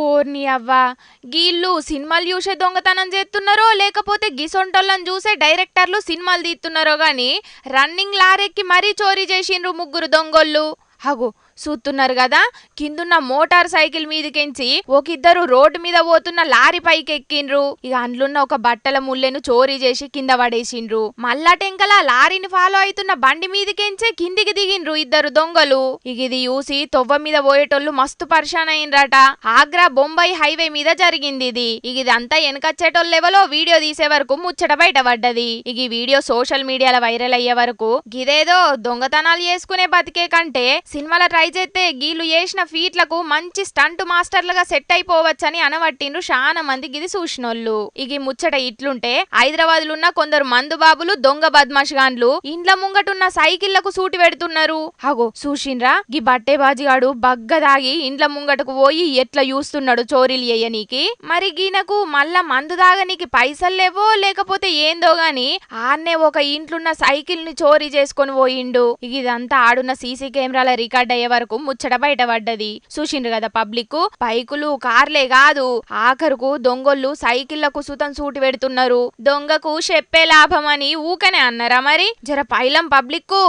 ఓర్ని అవ్వా, గీళ్ళు సినిమాలు చూసే దొంగతనం చేస్తున్నారో లేకపోతే గిసొంటోళ్ళని చూసే డైరెక్టర్లు సినిమాలు తీస్తున్నారో గాని రన్నింగ్ లారెక్కి మరీ చోరీ చేసిండ్రు ముగ్గురు దొంగోళ్ళు. హగు చూస్తున్నారు కదా, కిందున్న మోటార్ సైకిల్ మీదకెంచి ఒకిద్దరు రోడ్డు మీద పోతున్న లారీ పైకి ఎక్కిండ్రు. ఇక అందులున్న ఒక బట్టల ముల్లెను చోరీ చేసి కింద పడేసిండ్రు. మళ్ళా టెంకల లారీని ఫాలో అవుతున్న బండి మీదకెంచే కిందికి దిగిండ్రు ఇద్దరు దొంగలు. ఇక ఇది చూసి తొవ్వ మీద పోయేటోళ్ళు మస్తు పరిశాన్ అయిండ్రట. ఆగ్రా బొంబాయి హైవే మీద జరిగింది ఇది. ఇక ఇదంతా వెనకచ్చేటోళ్ళెవలో వీడియో తీసే వరకు ముచ్చట బయటపడ్డది. ఇక ఈ వీడియో సోషల్ మీడియాలో వైరల్ అయ్యే వరకు గిదేదో దొంగతనాలు చేసుకునే బతికే కంటే సినిమాల ట్రై చేస్తే గీళ్ళు చేసిన ఫీట్లకు మంచి స్టంట్ మాస్టర్లుగా సెట్ అయిపోవచ్చని అనవట్టిండ్రు చాలా మంది గిది చూసినోళ్ళు. ఇగి ముచ్చట ఇట్లుంటే హైదరాబాద్ లున్న కొందరు మందు బాబులు దొంగ బద్మాష్గాన్లు ఇండ్ల ముంగటున్న సైకిళ్లకు సూటి పెడుతున్నారు. అగో చూసిండ్రా, గీ బట్టే బాజిగాడు బగ్గ దాగి ఇండ్ల ముంగటకు పోయి ఎట్లా చూస్తున్నాడు చోరీలు చేయనీకి. మరి గీనకు మళ్ళా మందు దాగనీకి పైసలు లేవో లేకపోతే ఏందో గాని ఆన్నే ఒక ఇంట్లున్న సైకిల్ ని చోరీ చేసుకొని పోయిండు. ఇదంతా ఆడున్న సీసీ కెమెరాల రికార్డ్ అయ్యే వరకు ముచ్చట బయటపడ్డది. చూసిండ్రు కదా పబ్లిక్, బైకులు కార్లే కాదు ఆఖరుకు దొంగోళ్ళు సైకిళ్లకు సుతం సూటి పెడుతున్నారు. దొంగకు చెప్పే లాభం అని ఊకనే అన్నారా మరి? జర పైలం పబ్లిక్.